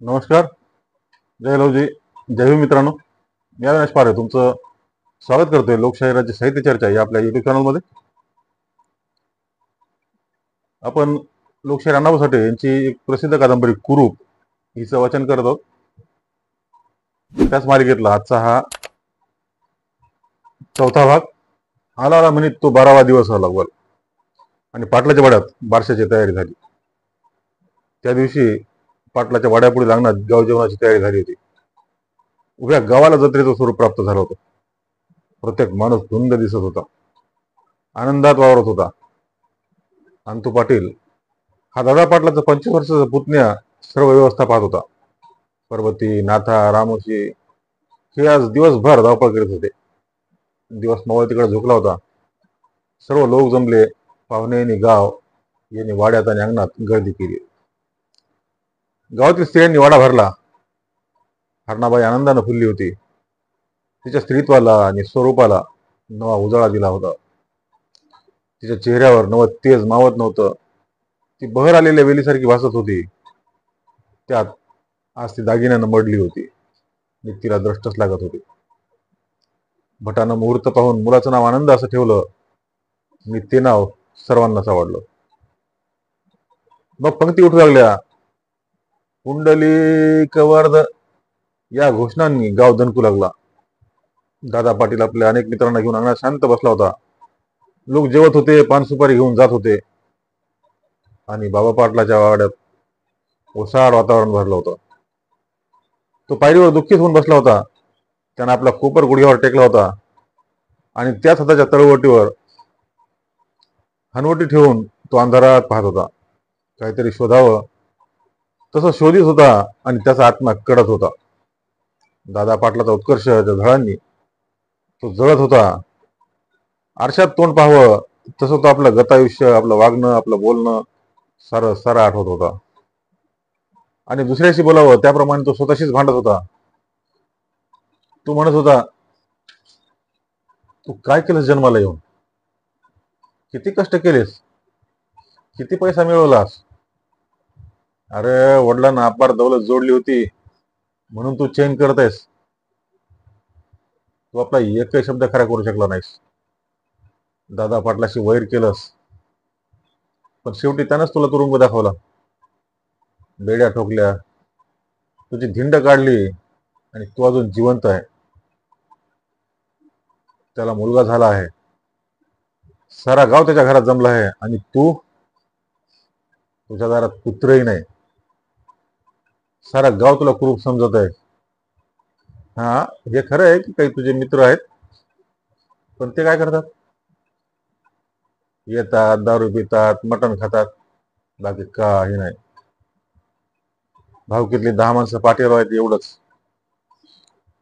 नमस्कार. जय लवजी. जय भीम मित्रांनो. मी अविनाश पारे तुमचं स्वागत करतोय लोकशाही राज्य साहित्य चर्चा या आपल्या युट्यूब चॅनलमध्ये. आपण लोकशाहीर अण्णाभाऊ साठे यांची एक प्रसिद्ध कादंबरी कुरूप हिचं वाचन करत आहोत. त्याच मालिकेतला आजचा हा चौथा भाग. आला आला म्हणित तो 12वा दिवस आला वर आणि पाटलाच्या वाड्यात बारशाची तयारी झाली. त्या दिवशी पाटलाच्या वाड्यापुढे लागणार गाव जेवणाची तयारी झाली होती. उभ्या गावाला जत्रेचं स्वरूप प्राप्त झालं होतं. प्रत्येक माणूस धुंद दिसत होता, आनंदात वावरत होता. अंतू पाटील हा दादा पाटलाचा 25 वर्षाचा पुतण्या सर्व व्यवस्था पाहत होता. पर्वती, नाथा, रामोशी हे आज दिवसभर धावपळ करीत होते. दिवस मावळतीकडे झोकला होता. सर्व लोक जमले. पाहुणे गाव यांनी वाड्यात आणि अंगणात गर्दी केली. गावातील स्त्रियांनी वाडा भरला. हरणाबाई आनंदानं फुलली होती. तिच्या स्त्रीत्वाला आणि स्वरूपाला नवा उजाळा दिला होता. तिच्या चेहऱ्यावर नवं तेज मावत नव्हतं. ती बहर आलेल्या वेलीसारखी भासत होती. त्यात आज ती दागिन्यानं मडली होती आणि तिला द्रष्टच लागत होती. भटानं मुहूर्त पाहून मुलाचं नाव आनंद असं ठेवलं आणि ते नाव सर्वांनाच आवडलं. मग पंक्ती उठू लागल्या. पुंडलिक वरद या घोषणांनी गाव दणकू लागला. दादा पाटील आपल्या अनेक मित्रांना घेऊन अंगणात शांत बसला होता. लोक जेवत होते, पान सुपारी घेऊन जात होते आणि बाबा पाटलाच्या वाड्यात ओसाड वातावरण भरलं होतं. तो पायरीवर दुःखीत होऊन बसला होता. त्यानं आपला कोपर गुडघ्यावर टेकला होता आणि त्याच हाताच्या तळवटीवर हनवटी ठेवून तो अंधारात पाहत होता. काहीतरी शोधावं तसं शोधित होता आणि त्याचा आत्मा कडत होता. दादा पाटलाचा उत्कर्ष त्या झळांनी तो जळत होता. आरशात तोंड पाहावं तसं तो आपलं गतायुष्य, आपलं वागणं, आपलं बोलणं सारं आठवत होता आणि दुसऱ्याशी बोलावं त्याप्रमाणे तो स्वतःशीच भांडत होता. तो म्हणत होता, तू काय केलंस जन्माला येऊन? किती कष्ट केलेस? किती पैसा मिळवलास? अरे वडिलांना अपार दौलत जोडली होती म्हणून तू चैन करत आहेस. तू आपला एकही शब्द खरा करू शकला नाहीस. दादा पाटलाशी वैर केलंस, पण शेवटी त्यानंच तुला तुरुंग दाखवला. बेड्या ठोकल्या, तुझी धिंड काढली आणि तू अजून जिवंत आहे. त्याला मुलगा झाला आहे. सारा गाव त्याच्या घरात जमला आहे आणि तुझ्या दारात कुत्रही नाही. सारा गाव तुला कुरूप समजत आहे. हा, हे खरं आहे की काही तुझे मित्र आहेत, पण ते काय करतात? येतात, दारू पितात, मटण खातात, बाकी काही नाही. भावकीतली 10 माणसं पाठीवर आहेत एवढंच.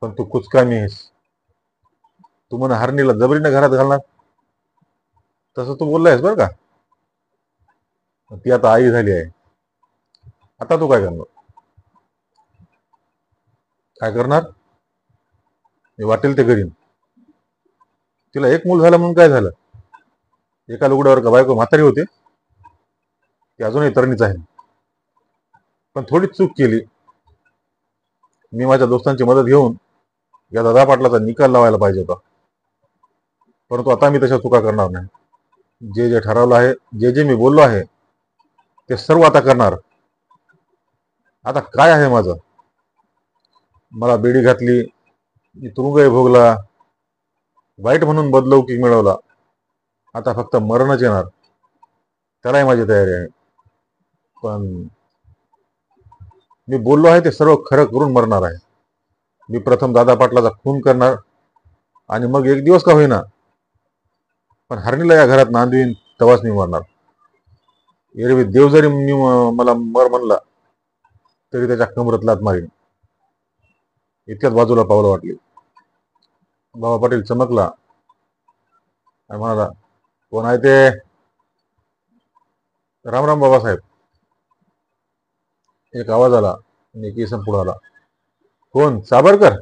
पण तू कुचकामी आहेस. तू म्हण हरणीला जबरीने घरात घालणार, तसं तू बोललायस बरं का. ती आता आई झाली आहे. आता तू काय करणार? काय करणार? मी वाटेल ते करीन. तिला एक मूल झालं म्हणून काय झालं? एका लुगड्यावर का बायको म्हातारी होते? ती अजूनही तरणीच आहे. पण थोडीच चूक केली. मी माझ्या दोस्तांची मदत घेऊन या दादा पाटलाचा निकाल लावायला पाहिजे होता. परंतु आता मी तशा चुका करणार नाही. जे जे ठरवलं आहे, जे जे मी बोललो आहे ते सर्व आता करणार. आता काय आहे माझं? मला बेडी घातली, मी तुरुंगही भोगला, वाईट म्हणून बदलौकिक मिळवला. आता फक्त मरणच येणार, त्यालाही माझी तयारी आहे. पण मी बोललो आहे ते सर्व खरं करून मरणार आहे. मी प्रथम दादा पाटलाचा खून करणार आणि मग एक दिवस का होईना पण हरणीला या घरात नांदवीन, तेव्हाच मी मरणार. एरवी देव जरी मला मर म्हणला तरी त्याच्या कमरत लात मारीन. इतक्याच बाजूला पावलं वाटली. बाबा पाटील चमकला आणि म्हणाला, कोण आहे ते? राम राम बाबासाहेब. एक आवाज आला आणि एक इसम पुढे आला. कोण? साबरकर?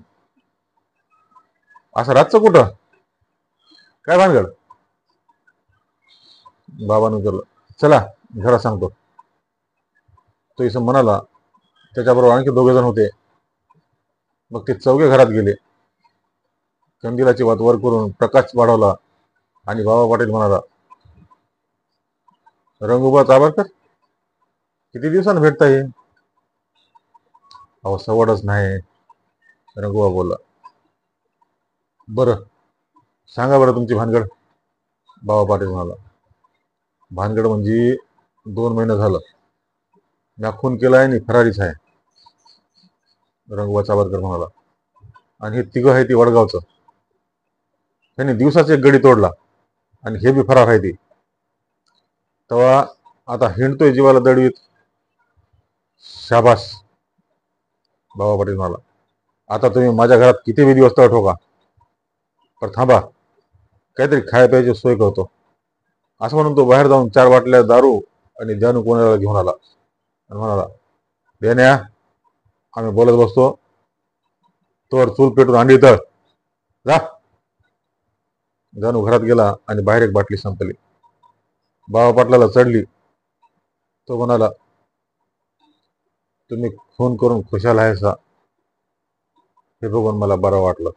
असं रातचं कुठं? काय भानगड? बाबानं विचारलं. चला घरात सांगतो. तो इसम म्हणाला, त्याच्याबरोबर आणखी 2 जण होते. मग ते 4 घरात गेले. कंदिलाची वात वर करून प्रकाश वाढवला आणि बाबा पाटील म्हणाला, रंगूबा चाबारकर, किती दिवसांनी भेटता? अहो सवडच नाही, रंगूबा बोलला. बरं सांगा बरं तुमची भानगड, बाबा पाटील म्हणाला. भानगड म्हणजे 2 महिने झालं म्या खून केलाय आणि फरारीच आहे, रंगूबा चाबारकर म्हणाला. आणि हे 3 आहे ती वडगावचं, त्यांनी दिवसाच एक गडी तोडला आणि हे बी फरार आहे ती. तेव्हा आता हिंडतोय जीवाला दडवीत. शाबास, बाबा पाटील म्हणाला. आता तुम्ही माझ्या घरात किती बी दिवस तळ ठोका, पण थांबा, काहीतरी खाया प्यायची सोय करतो. असं म्हणून तो बाहेर जाऊन 4 बाटल्या दारू आणि जानू कोणाला घेऊन आला आणि म्हणाला, देण्या, आम्ही बोलत बसतो तोवर चूल पेटून अंडी तळ जा. जानू घरात गेला आणि बाहेर एक बाटली संपली. बाबा पाटलाला चढली. तो म्हणाला, तुम्ही खून करून खुशाल आहेसा हे बघून मला बरं वाटलं.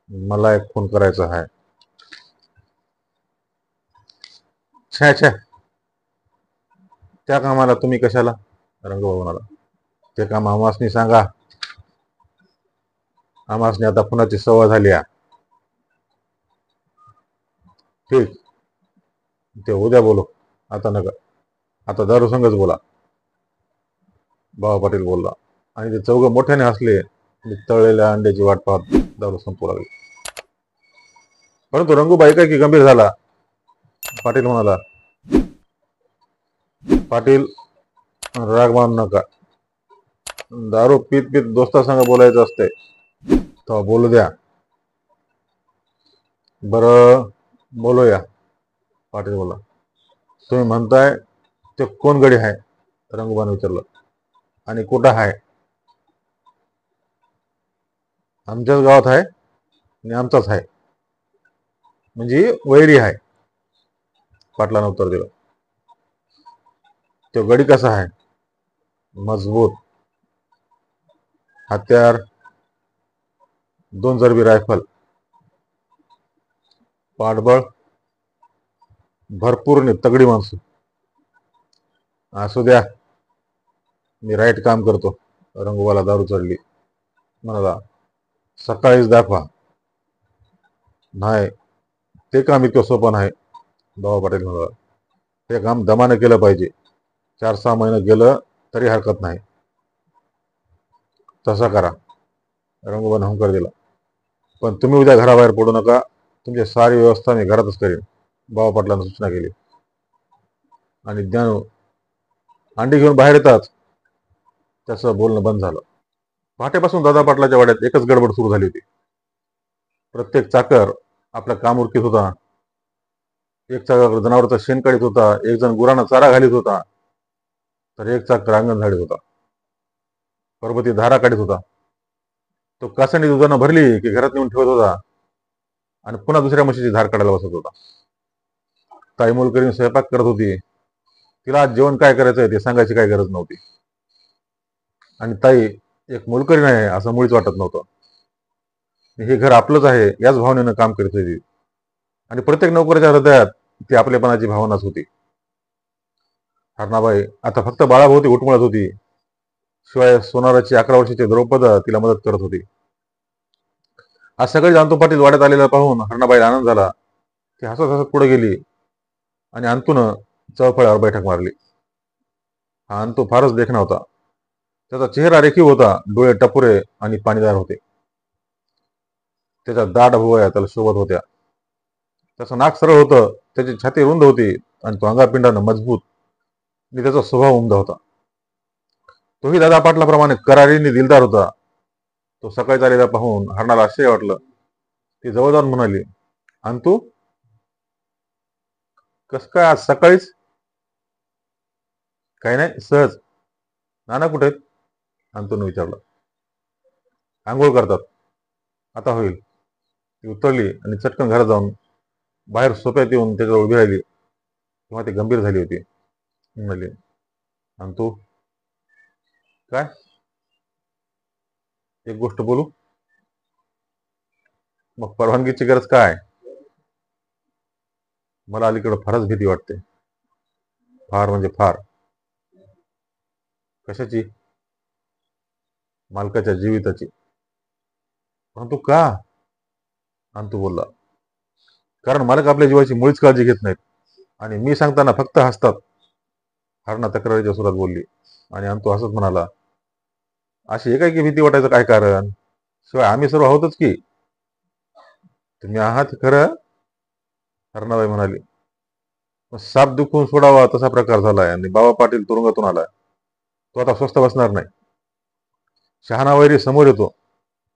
मला एक खून करायचा आहे. छे छे, त्या कामाला तुम्ही कशाला, रंगूबा म्हणाला. ते काम आम्हासनी सांगा, आम्हासनी आता खुनाची सवय झाली आहे. ठीक, ते उद्या बोलू, आता नका, आता दारू संगच बोला, बाबा पाटील बोलला. आणि ते 4 मोठ्याने हसले आणि तळलेल्या अंड्याची वाट पाहत दारू संपू लागले. परंतु रंगूबा एकाएकी गंभीर झाला. पाटील म्हणाला, पाटील, राग मानू नका. दारू पीत पीत दोस्तासंग बोलायचं असतंय, तेव्हा बोलू द्या. बरं बोलूया, पाटील बोला. तुम्ही म्हणताय ते कोण गडी आहे, रंगूबाने विचारलं. आणि कुठं आहे? आमच्याच गावात आहे आणि आमचाच आहे, म्हणजे वैरी आहे, पाटलानं उत्तर दिलं. तो गडी कसा आहे? मजबूत, हत्यार 2 जरबी रायफल, पाठबळ भरपूर आणि तगडी माणसं. असू द्या, मी राईट काम करतो. रंगूबाला दारू चढली. म्हणाला, सकाळीच दाखवा. नाही, ते काम इतकं सोपं नाही, बाबा पाटील म्हणाला. ते काम दमाने केलं पाहिजे. 4-6 महिने गेलं तरी हरकत नाही. तसा करा, रंगूबाने हुंकार दिला. पण तुम्ही उद्या घराबाहेर पडू नका. तुमची सारी व्यवस्था मी घरातच करेन, बाबा पाटलांना सूचना केली. आणि ज्ञानू अंडी घेऊन बाहेर येतात त्याचं बोलणं बंद झालं. पहाटेपासून दादा पाटलाच्या वाड्यात एकच गडबड सुरू झाली होती. प्रत्येक चाकर आपलं काम उरकीत होता. एक चाकर जनावरचं शेण काढीत होता, एक जण गुरांना चारा घालीत होता, तर एक चाकर अंगण झाडीत होता. परबती धारा काढीत होता. तो कासणी दुधानं भरली की घरात नेऊन ठेवत होता आणि पुन्हा दुसऱ्या म्हशीची धार काढायला बसत होता. ताई मोलकरीण स्वयंपाक करत होती. तिला आज जेवण काय करायचंय ते सांगायची काही गरज नव्हती. आणि ताई एक मोलकरीण आहे असं मुळीच वाटत नव्हतं. हे घर आपलंच आहे याच भावनेनं काम करत होती. आणि प्रत्येक नोकरीच्या हृदयात ती आपलेपणाची भावनाच होती. हरणाबाई आता फक्त बाळाभोवती घुटमळत होती. शिवाय सोनाराची 11 वर्षाची द्रौपदा तिला मदत करत होती. आज सगळे जाणतो पाटील वाड्यात आलेला पाहून हरणाबाईला आनंद झाला. ती हसत हसत पुढे गेली आणि अंतून चळफळ्यावर बैठक मारली. हा अंतू फारच देखणा होता. त्याचा चेहरा रेखीव होता, डोळे टपुरे आणि पाणीदार होते. त्याच्या दाट भुवया त्याला शोभत होत्या. त्याचं नाक सरळ होतं, त्याची छाती रुंद होती आणि तो अंगापिंडानं मजबूत आणि त्याचा स्वभाव उमदा होता. तोही दादा पाटलाप्रमाणे करारीने दिलदार होता. तो सकाळी आलेला पाहून हरणाला आश्चर्य वाटलं. ती जवळ जाऊन म्हणाली, अंतू, कस काय आज सकाळीच? काही नाही, सहज. नाना कुठे आहेत? अंतून विचारलं. आंघोळ करतात, आता होईल. ती उतरली आणि चटकन घरात जाऊन बाहेर सोप्यात येऊन त्याच्यावर उभी राहिली. तेव्हा ती गंभीर झाली होती. म्हणाली, अंतू, काय? एक गोष्ट बोलू? मग परवानगीची गरज काय? मला अलीकडे फारच भीती वाटते. फार म्हणजे फार. कशाची? मालकाच्या जीविताची. परंतु का? अंतू बोलला. कारण मालक आपल्या जीवाची मुळीच काळजी घेत नाहीत आणि मी सांगताना फक्त हसतात. हरणा तक्रारीच्या सुरात बोलली आणि अंतू हसत म्हणाला, अशी एकाएकी भीती वाटायचं काय कारण? शिवाय आम्ही सर्व आहोतच की. तुम्ही आहात खरं, हरणाबाई म्हणाली. साप दुखून सोडावा तसा प्रकार झालाय आणि बाबा पाटील तुरुंगातून आलाय. तो आता स्वस्त बसणार नाही. शहाणा वैरी समोर येतो,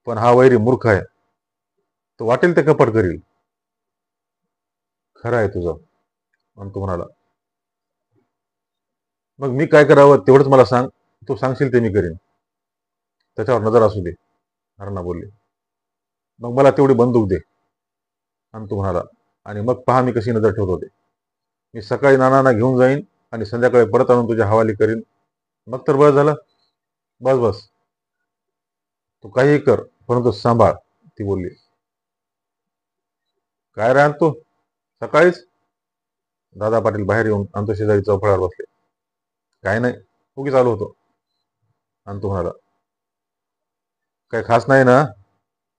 पण हा वैरी मूर्ख आहे. तो वाटेल ते कपट करील. खरं आहे तुझं, अंतू म्हणाला. मग मी काय करावं तेवढंच मला सांग. तू सांगशील ते मी करीन. त्याच्यावर नजर असू दे, हरणा बोलली. मग मला तेवढी बंदूक दे, अंतू म्हणाला. आणि मग पहा मी कशी नजर ठेवत होते. मी सकाळी नानांना घेऊन जाईन आणि संध्याकाळी परत आणून तुझ्या हवाली करीन. मग तर बस झालं. बस बस, तू काहीही कर, परंतु सांभाळ, ती बोलली. काय रे आणतो सकाळीच? दादा पाटील बाहेर येऊन अंतू शेजारी चौफळावर बसले. काय नाही, उगी चालू होतो, अंतू म्हणाला. काही खास नाही ना?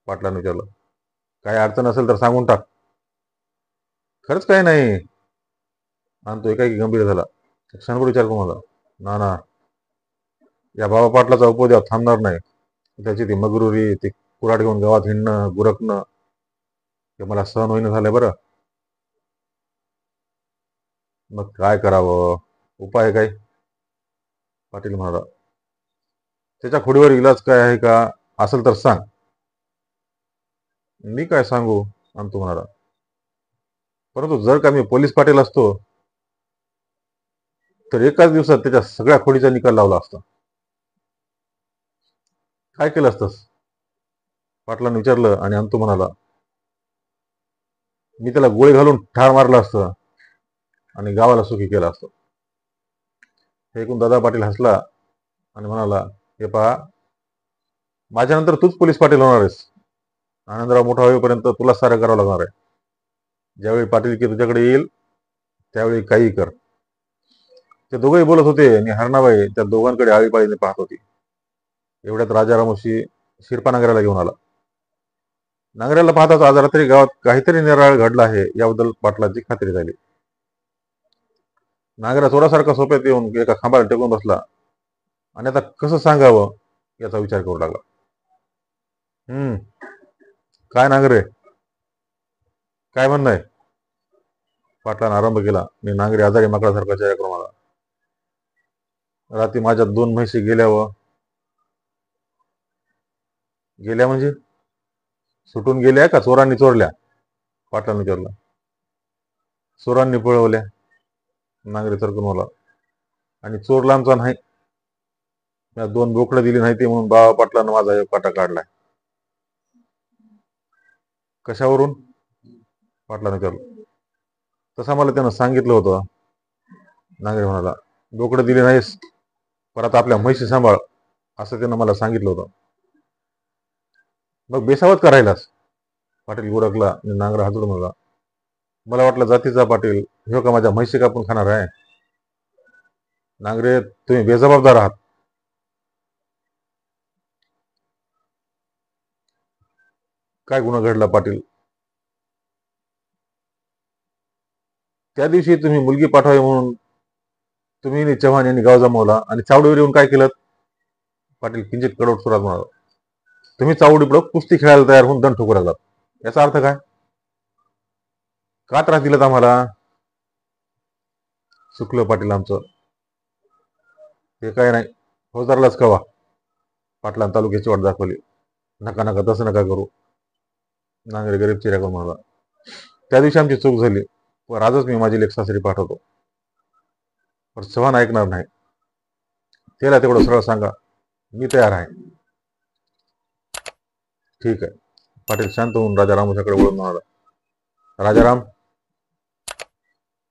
पाटलानं विचारलं. काही अडचण असेल तर सांगून टाक. खरंच काही नाही, अंतू एकाएकी गंभीर झाला. क्षणभर विचार करून मला. ना या बाबा पाटलाचा उपद्याव थांबणार नाही. त्याची ती मगरुरी, ती कुराड घेऊन गावात हिंडणं, गुरकणं, हे मला सहन होईन झालंय बरं. मग काय करावं? उपाय काय? पाटील म्हणाला. त्याच्या खोडीवर इलाज काय आहे का? असेल तर सांग. मी काय सांगू? अंतू म्हणाला. परंतु जर का मी पोलीस पाटील असतो तर एकाच दिवसात त्याच्या सगळ्या खोडीचा निकाल लावला असता. काय केलं असतंस? पाटलानं विचारलं आणि अंतू म्हणाला. मी त्याला गोळी घालून ठार मारलं असतं आणि गावाला सुखी केलं असतं. हे ऐकून दादा पाटील हसला आणि म्हणाला, हे पहा, माझ्यानंतर तूच पोलीस पाटील होणार आहेस. आनंदराव मोठा होईपर्यंत तुलाच सारं करावं लागणार आहे. ज्यावेळी पाटील की तुझ्याकडे येईल त्यावेळी काही कर. ते दोघंही बोलत होते आणि हरणाबाई त्या दोघांकडे आळीपाळीने पाहत होती. एवढ्यात राजा रामोशी शिरपा नांगऱ्याला घेऊन आला. नांगऱ्याला पाहताच आज रात्री गावात काहीतरी निराळ घडला आहे याबद्दल पाटलाची खात्री झाली. नांगरा चोरासारखा सोप्यात येऊन एका खांबाला टेकून बसला आणि आता कसं सांगावं याचा विचार करू लागला. काय नांगरे, काय म्हणणं आहे? पाटलानं आरंभ केला आणि नांगरे आजारी माकडासारखा चेहरा करून आला. रात्री माझ्या 2 म्हशी गेल्या गेल्या म्हणजे सुटून गेल्या का चोरांनी चोरल्या? पाटलानं विचारलं. चोरांनी पळवल्या, नांगरे तरकून आला. आणि चोर लांबचा नाही. मी 2 बोकडं दिली नाही ती म्हणून बाबा पाटलानं माझा एक काटा काढलाय. कशावरून? पाटलानं विचारलं. तसा मला त्यानं सांगितलं होतं, नांगरे म्हणाला. बोकडं दिली नाहीस, परत आपल्या म्हशी सांभाळ, असं त्यानं मला सांगितलं होतं. मग बेसावत का राहिलास? पाटील गुरकला आणि नांगरा हातून म्हणाला. मला वाटलं जातीचा पाटील ह्यो का माझ्या म्हशी कापून खाणार आहे? नांगरे, तुम्ही बेजबाबदार आहात. काय गुन्हा घडला पाटील? त्या दिवशी तुम्ही मुलगी पाठवावी म्हणून तुम्ही चव्हाण यांनी गाव जमवला आणि चावडीवर येऊन काय केलं? पाटील किंचित कडवट सुरात म्हणाला. तुम्ही चावडीपुढं कुस्ती खेळायला तयार होऊन दंड ठोकू लागलात. याचा अर्थ काय? का त्रास दिलात आम्हाला? चुकलं पाटील आमचं. ते काय नाही, फौजदारलाच कवा. पाटलांनी तालुक्याची वाट दाखवली. नका नका, तसं नका करू, नांगरे गरीब चेहरा करून म्हणाला. त्या दिवशी आमची चूक झाली, पण आजच मी माझी लेक सासरी पाठवतो. पण चव्हाण ऐकणार नाही. त्याला तेवढं सरळ सांगा, मी तयार आहे. ठीक आहे. पाटील शांत होऊन राजा रामोशाकडे वळून म्हणाला. राजाराम,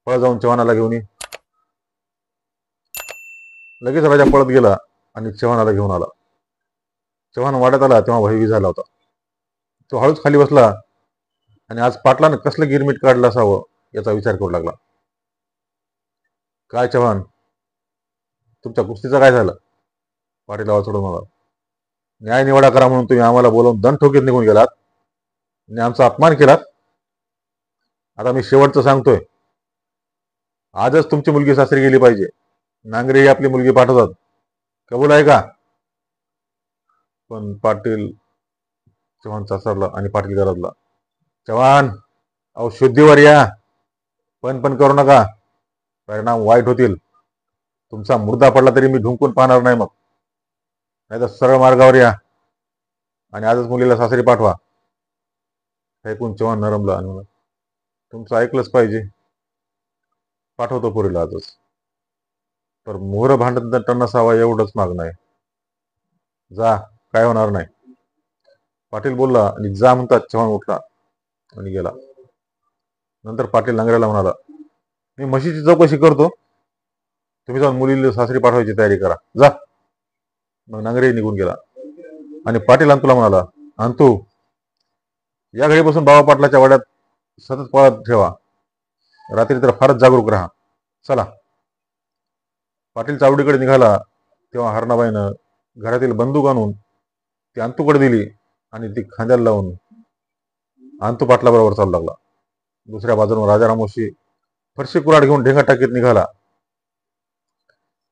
पळ जाऊन चव्हाणाला घेऊन ये. लगेच राजा पळत गेला आणि चव्हाणाला घेऊन आला. चव्हाण वाड्यात आला तेव्हा भयभीत झाला होता. तो हळूच खाली बसला आणि आज पाटलानं कसलं गिरमीट काढलं असावं याचा विचार करू लागला. काय चव्हाण, तुमच्या कुस्तीचं काय झालं? पाटील आवाज सोडून मला. न्याय निवाडा करा म्हणून तुम्ही आम्हाला बोलवून दण ठोकीत निघून गेलात आणि आमचा अपमान केलात. आता मी शेवटचं सांगतोय, आजच तुमची मुलगी सासरी गेली पाहिजे. नांगरे ही आपली मुलगी पाठवतात. कबूल आहे का? पण पाटील चव्हाण सासरला आणि पाटील गरजला. चव्हाण, अहो शुद्धीवर या. पण करू नका, परिणाम वाईट होतील. तुमचा मुर्दा पडला तरी मी ढुंकून पाहणार नाही. मग नाही तर सरळ मार्गावर या आणि आजच मुलीला सासरी पाठवा. ऐकून चव्हाण नरमला आणि तुमचं ऐकलंच पाहिजे. पाठवतो पोरीला आजच. तर मोहर भांडत टन नसावा एवढंच मागणं आहे. जा, काय होणार नाही. पाटील बोलला आणि जा म्हणतात चव्हाण उठला आणि गेला. नंतर पाटील नांगऱ्याला म्हणाला, मी म्हशीची चौकशी करतो, तुम्ही जाऊन मुलीला सासरी पाठवायची तयारी करा, जा. मग नांगरे निघून गेला आणि पाटील अंतूला म्हणाला, अंतू, या घडी बसून बाबा पाटलाच्या वाड्यात सतत पळत ठेवा. रात्री तर फारच जागरूक राहा. चला. पाटील चावडीकडे निघाला तेव्हा हरणाबाईनं घरातील बंदूक आणून ती अंतूकडे दिली आणि ती खांद्याला लावून अंतू पाटलाबरोबर चालू लागला. दुसऱ्या बाजूला राजा रामोशी फरशी कुराड घेऊन ढेंगा टाकीत निघाला.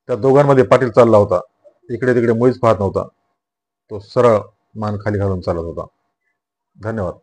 त्या दोघांमध्ये पाटील चालला होता. इकडे तिकडे मुळीच पाहत नव्हता. तो सरळ मान खाली घालून चालत होता. धन्यवाद.